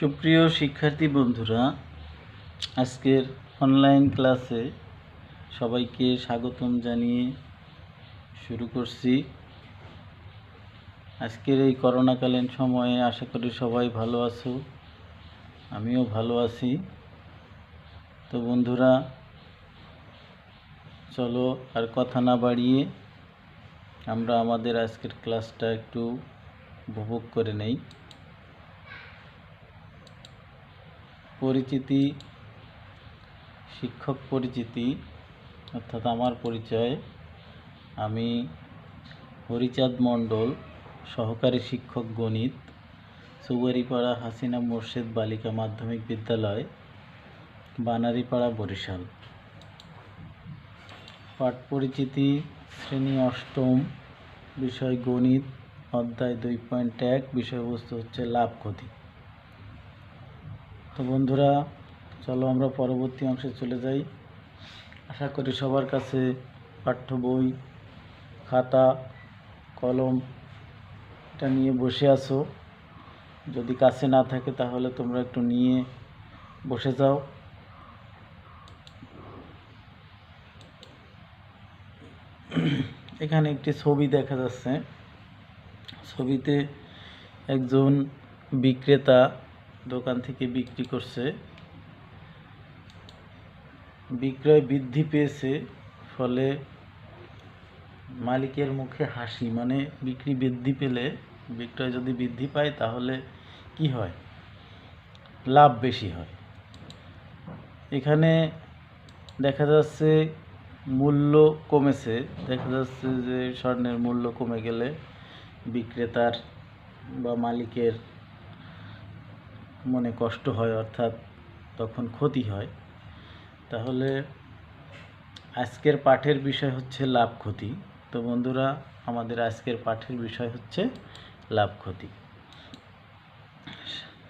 সুপ্রিয় শিক্ষার্থী বন্ধুরা, আজকের অনলাইন ক্লাসে সবাইকে স্বাগতম জানিয়ে শুরু করছি। আজকের এই করোনাকালীন সময়ে আশা করি সবাই ভালো আছো, আমিও ভালো আছি। তো বন্ধুরা, চলো আর কথা না বাড়িয়ে আমরা আমাদের আজকের ক্লাসটা একটু উপভোগ করে নেই। পরিচিতি, শিক্ষক পরিচিতি অর্থাৎ আমার পরিচয়। আমি হরিচাঁদ মণ্ডল, সহকারী শিক্ষক গণিত, চৌবাড়িপাড়া হাসিনা মোর্শেদ বালিকা মাধ্যমিক বিদ্যালয়, বানারীপাড়া, বরিশাল। পাঠ পরিচিতি, শ্রেণী অষ্টম, বিষয় গণিত, অধ্যায় 2.1, বিষয়বস্তু হচ্ছে লাভ ক্ষতি। তো বন্ধুরা, চলো আমরা পরবর্তী অংশে চলে যাই। আশা করি সবার কাছে পাঠ্য বই, খাতা, কলম এটা নিয়ে বসে আছো। যদি কাছে না থাকে তাহলে তোমরা একটু নিয়ে বসে যাও। এখানে একটি ছবি দেখা যাচ্ছে। ছবিতে একজন বিক্রেতা দোকান থেকে বিক্রি করছে। বিক্রয় বৃদ্ধি পেয়েছে, ফলে মালিকের মুখে হাসি। মানে বিক্রি বৃদ্ধি পেলে, বিক্রয় যদি বৃদ্ধি পায় তাহলে কি হয়? লাভ বেশি হয়। এখানে দেখা যাচ্ছে মূল্য কমেছে। দেখা যাচ্ছে যে স্বর্ণের মূল্য কমে গেলে বিক্রেতার বা মালিকের মনে কষ্ট হয়, অর্থাৎ তখন ক্ষতি হয়। তাহলে আজকের পাঠের বিষয় হচ্ছে লাভ ক্ষতি। তো বন্ধুরা, আমাদের আজকের পাঠের বিষয় হচ্ছে লাভ ক্ষতি।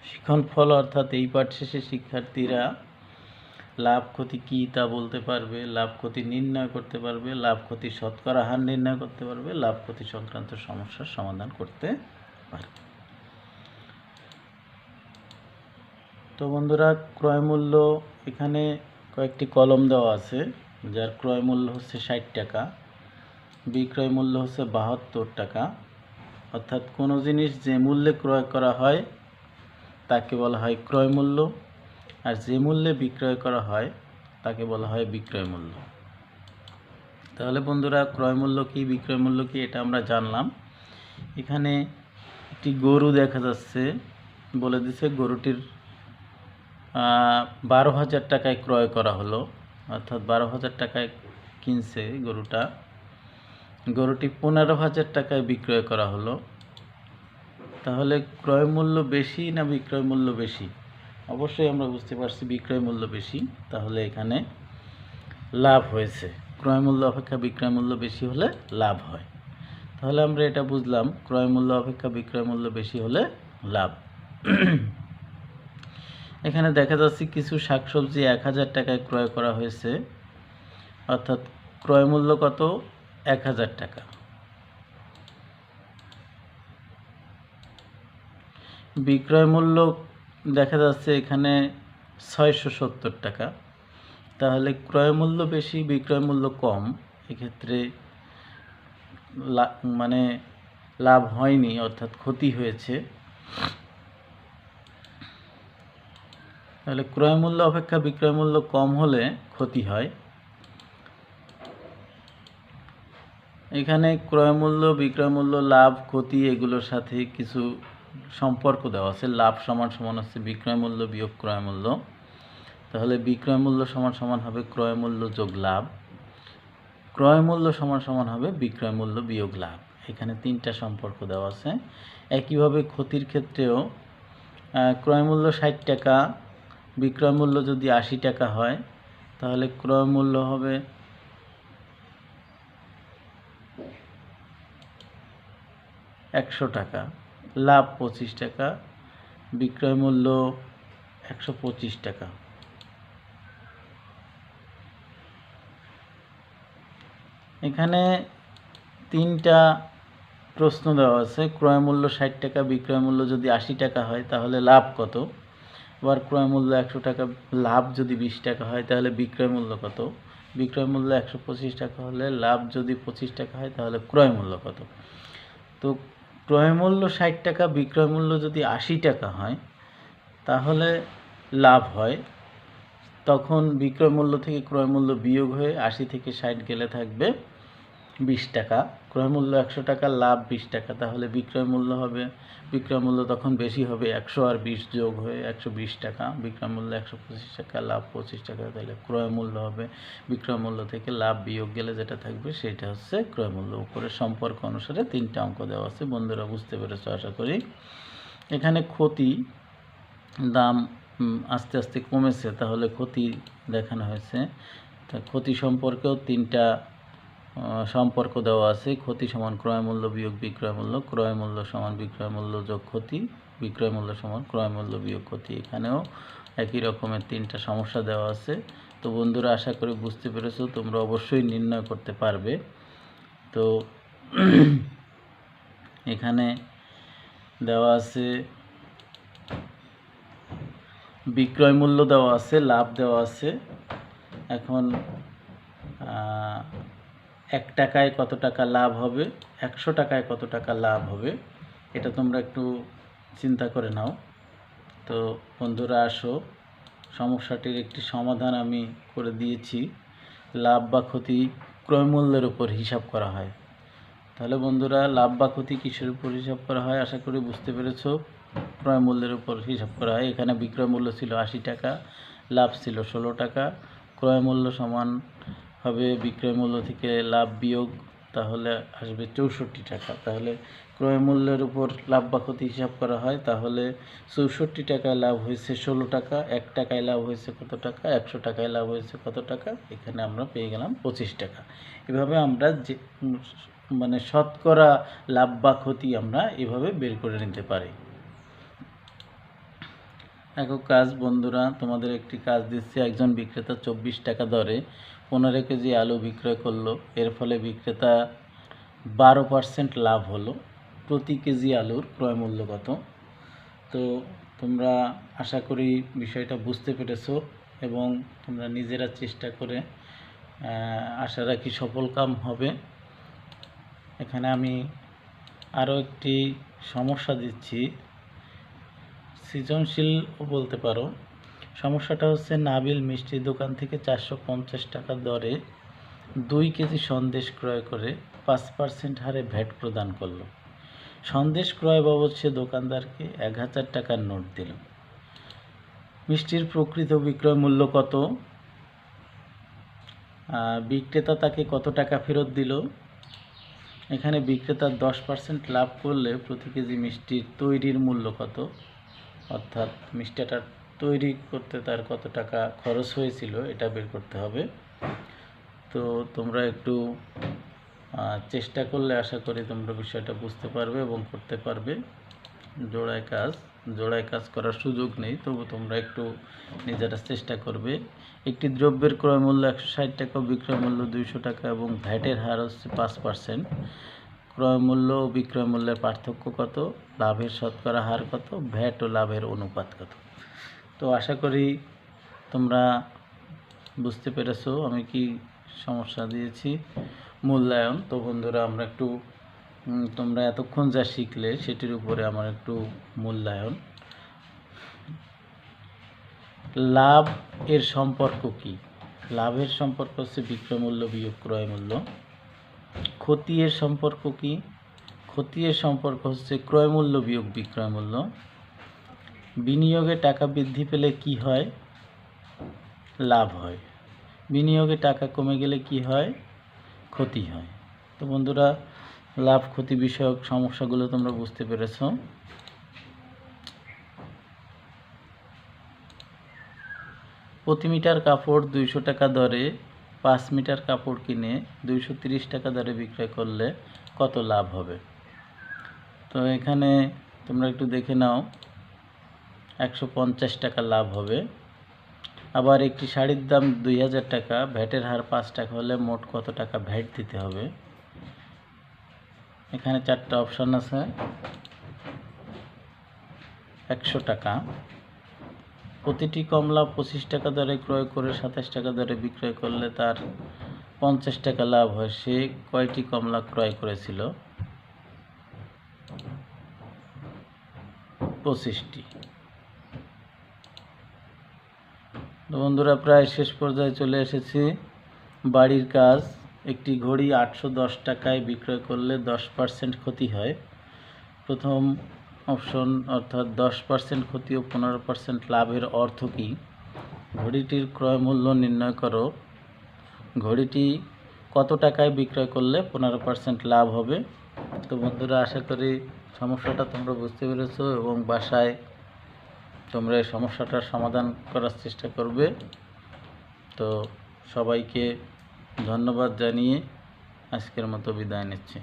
শিক্ষণ ফল অর্থাৎ এই পাঠ শেষে শিক্ষার্থীরা লাভ ক্ষতি কী তা বলতে পারবে, লাভ ক্ষতি নির্ণয় করতে পারবে, লাভ ক্ষতি শতকরা হার নির্ণয় করতে পারবে, লাভ ক্ষতি সংক্রান্ত সমস্যার সমাধান করতে পারবে। তো বন্ধুরা, ক্রয় মূল্য, এখানে কয়েকটি কলম দেওয়া আছে, যার ক্রয় মূল্য হচ্ছে 60 টাকা, বিক্রয় মূল্য হচ্ছে 72 টাকা। অর্থাৎ কোনো জিনিস যে মূল্যে ক্রয় করা হয় তাকে বলা হয় ক্রয় মূল্য, আর যে মূল্যে বিক্রয় করা হয় তাকে বলা হয় বিক্রয় মূল্য। তাহলে বন্ধুরা, ক্রয় মূল্য কি, বিক্রয় মূল্য কি, এটা আমরা জানলাম। এখানে একটি গরু দেখা যাচ্ছে। বলে দিছে গরুটির 12,000 টাকায় ক্রয় করা হলো, অর্থাৎ 12,000 টাকায় কিনছে গরুটা। গরুটি 15,000 টাকায় বিক্রয় করা হলো। তাহলে ক্রয় মূল্য বেশি না বিক্রয় মূল্য বেশি? অবশ্যই আমরা বুঝতে পারছি বিক্রয় মূল্য বেশি। তাহলে এখানে লাভ হয়েছে। ক্রয় মূল্য অপেক্ষা বিক্রয় মূল্য বেশি হলে লাভ হয়। তাহলে আমরা এটা বুঝলাম, ক্রয় মূল্য অপেক্ষা বিক্রয় মূল্য বেশি হলে লাভ। এখানে দেখা যাচ্ছে কিছু শাকসবজি 1,000 টাকায় ক্রয় করা হয়েছে, অর্থাৎ ক্রয় মূল্য কত? 1,000 টাকা। বিক্রয় মূল্য দেখা যাচ্ছে এখানে 670 টাকা। তাহলে ক্রয় মূল্য বেশি, বিক্রয় মূল্য কম। এক্ষেত্রে মানে লাভ হয়নি, অর্থাৎ ক্ষতি হয়েছে। তাহলে ক্রয় মূল্য অপেক্ষা বিক্রয় মূল্য কম হলে ক্ষতি হয়। এখানে ক্রয় মূল্য, বিক্রয় মূল্য, লাভ, ক্ষতি এগুলোর সাথে কিছু সম্পর্ক দেওয়া আছে। লাভ সমান সমান হচ্ছে বিক্রয় মূল্য বিয়োগ ক্রয় মূল্য। তাহলে বিক্রয় মূল্য সমান সমান হবে ক্রয় মূল্য যোগ লাভ। ক্রয় মূল্য সমান সমান হবে বিক্রয় মূল্য বিয়োগ লাভ। এখানে 3টা সম্পর্ক দেওয়া আছে। একইভাবে ক্ষতির ক্ষেত্রেও ক্রয় মূল্য 60 টাকা, বিক্রয় মূল্য যদি 80 টাকা হয় তাহলে ক্রয় মূল্য হবে 100 টাকা, লাভ 25 টাকা, বিক্রয় মূল্য 125 টাকা। এখানে 3টা প্রশ্ন দেওয়া আছে। ক্রয় মূল্য 60 টাকা, বিক্রয় মূল্য যদি 80 টাকা হয় তাহলে লাভ কত? আবার ক্রয় মূল্য 100 টাকা, লাভ যদি 20 টাকা হয় তাহলে বিক্রয় মূল্য কত? বিক্রয় মূল্য 125 টাকা হলে লাভ যদি 25 টাকা হয় তাহলে ক্রয় মূল্য কত? তো ক্রয় মূল্য 60 টাকা, বিক্রয় মূল্য যদি 80 টাকা হয় তাহলে লাভ হয়। তখন বিক্রয় মূল্য থেকে ক্রয় মূল্য বিয়োগ হয়ে 80 থেকে 60 গেলে থাকবে 20 টাকা। ক্রয় মূল্য 100 টাকা, লাভ 20 টাকা, তাহলে বিক্রয় মূল্য হবে, বিক্রয় মূল্য তখন বেশি হবে, 100 আর 20 যোগ হয়ে 120 টাকা। বিক্রয় মূল্য 125 টাকা, লাভ 25 টাকা, তাহলে ক্রয় মূল্য হবে, বিক্রয় মূল্য থেকে লাভ বিয়োগ গেলে যেটা থাকবে সেটা হচ্ছে ক্রয় মূল্য। উপরের সম্পর্ক অনুসারে 3টা অঙ্ক দেওয়া আছে। বন্ধুরা বুঝতে পেরেছো আশা করি। এখানে ক্ষতি, দাম আস্তে আস্তে কমেছে, তাহলে ক্ষতি দেখানো হয়েছে। তা ক্ষতি সম্পর্কেও 3টা সম্পর্ক দেওয়া আছে। ক্ষতি সমান ক্রয় মূল্য বিয়োগ বিক্রয় মূল্য, ক্রয় মূল্য সমান বিক্রয় মূল্য যোগ ক্ষতি, বিক্রয় মূল্য সমান ক্রয় মূল্য বিয়োগ ক্ষতি। এখানেও একই রকমের 3টা সমস্যা দেওয়া আছে। তো বন্ধুরা আশা করি বুঝতে পেরেছো, তোমরা অবশ্যই নির্ণয় করতে পারবে। তো এখানে দেওয়া আছে বিক্রয় মূল্য দেওয়া আছে, লাভ দেওয়া আছে। এখন 1 টাকায় কত টাকা লাভ হবে, 100 টাকায় কত টাকা লাভ হবে, এটা তোমরা একটু চিন্তা করে নাও। তো বন্ধুরা আসো, সমস্যাটির একটি সমাধান আমি করে দিয়েছি। লাভ বা ক্ষতি ক্রয় মূল্যের উপর হিসাব করা হয়। তাহলে বন্ধুরা লাভ বা ক্ষতি কিসের উপর হিসাব করা হয় আশা করি বুঝতে পেরেছো। ক্রয় মূল্যের উপর হিসাব করা হয়। এখানে বিক্রয় মূল্য ছিল 80 টাকা, লাভ ছিল 16 টাকা। ক্রয় মূল্য সমান হবে বিক্রয় মূল্য থেকে লাভ বিয়োগ, তাহলে আসবে 64 টাকা। তাহলে ক্রয় মূল্যের উপর লাভ বা ক্ষতি হিসাব করা হয়। তাহলে 64 টাকায় লাভ হয়েছে 16 টাকা, 1 টাকায় লাভ হয়েছে কত টাকা, 100 টাকায় লাভ হয়েছে কত টাকা, এখানে আমরা পেয়ে গেলাম 25 টাকা। এভাবে আমরা যে মানে শতকরা লাভ বা ক্ষতি আমরা এভাবে বের করে নিতে পারি। একক কাজ বন্ধুরা, তোমাদের একটি কাজ দিচ্ছি। একজন বিক্রেতা 24 টাকা দরে 15 কেজি আলু বিক্রয় করলো। এর ফলে বিক্রেতা 12% লাভ হলো। প্রতি কেজি আলুর ক্রয় মূল্য কত? তো তোমরা আশা করি বিষয়টা বুঝতে পেরেছো এবং তোমরা নিজেরা চেষ্টা করে আশা রাখি সফল কাম হবে। এখানে আমি আরও একটি সমস্যা দিচ্ছি, সৃজনশীলও বলতে পারো। সমস্যাটা হচ্ছে নাবিল মিষ্টির দোকান থেকে 450 টাকা দরে 2 কেজি সন্দেশ ক্রয় করে 5% হারে ভ্যাট প্রদান করলো। সন্দেশ ক্রয় বাবদ সে দোকানদারকে 1000 টাকার নোট দিল। মিষ্টির প্রকৃত বিক্রয় মূল্য কত? বিক্রেতা তাকে কত টাকা ফেরত দিল? এখানে বিক্রেতা 10% লাভ করলে প্রতি কেজি মিষ্টির তৈরির মূল্য কত, অর্থাৎ মিষ্টিটা তৈরি করতে তার কত টাকা খরচ হয়েছিল এটা বের করতে হবে। তো তোমরা একটু চেষ্টা করলে আশা করি তোমরা বিষয়টা বুঝতে পারবে এবং করতে পারবে। জোড়ায় কাজ করার সুযোগ নেই, তবু তোমরা একটু নিজেরা চেষ্টা করবে। একটি দ্রব্যের ক্রয় মূল্য 160 টাকা, বিক্রয় মূল্য 200 টাকা এবং ভ্যাটের হার হচ্ছে 5%। ক্রয় মূল্য ও বিক্রয় মূল্যের পার্থক্য কত? লাভের শতকরা হার কত? ভ্যাট ও লাভের অনুপাত কত? তো আশা করি তোমরা বুঝতে পেরেছো আমি কি সমস্যা দিয়েছি। মূল্যায়ন, তো বন্ধুরা আমরা একটু তোমরা এতক্ষণ যা শিখলে সেটির উপরে আমার একটু মূল্যায়ন। লাভ এর সম্পর্ক কি? লাভের সম্পর্ক হচ্ছে বিক্রয় মূল্য বিয়োগ ক্রয় মূল্য। ক্ষতি এর সম্পর্ক কি? ক্ষতি এর সম্পর্ক হচ্ছে ক্রয় মূল্য বিয়োগ বিক্রয় মূল্য। বিনিয়োগে টাকা বৃদ্ধি পেলে কি হয়? লাভ হয়। বিনিয়োগে টাকা কমে গেলে কি হয়? ক্ষতি হয়। তো বন্ধুরা লাভ ক্ষতি বিষয়ক সমস্যাগুলো তোমরা বুঝতে পেরেছো। প্রতি মিটার কাপড় 200 টাকা দরে 5 মিটার কাপড় কিনে 230 টাকা দরে বিক্রয় করলে কত লাভ হবে? তো এখানে তোমরা একটু দেখে নাও, 150 টাকা লাভ হবে। আবার একটি শাড়ির দাম 2000 টাকা, ভ্যাটের হার 5 টাকা হলে মোট কত টাকা ভ্যাট দিতে হবে? এখানে 4টা অপশান আছে। 100 টাকা, প্রতিটি কমলা 25 টাকা দরে ক্রয় করে 27 টাকা দরে বিক্রয় করলে তার 50 টাকা লাভ হয়। সে কয়টি কমলা ক্রয় করেছিল? 25টি। তো বন্ধুরা প্রায় শেষ পর্যায়ে চলে এসেছি। বাড়ির কাজ। একটি ঘড়ি 810 টাকায় বিক্রয় করলে 10% ক্ষতি হয়। প্রথম অপশন অর্থাৎ 10% ক্ষতি ও 15% লাভের অর্থ কী? ঘড়িটির ক্রয় মূল্য নির্ণয় করো। ঘড়িটি কত টাকায় বিক্রয় করলে 15% লাভ হবে? তো বন্ধুরা আশা করি সমস্যাটা তোমরা বুঝতে পেরেছো এবং বাসায় তোমরা এই সমস্যাটার সমাধান করার চেষ্টা করবে। তো সবাইকে ধন্যবাদ জানিয়ে আজকের মতো বিদায় নিচ্ছি।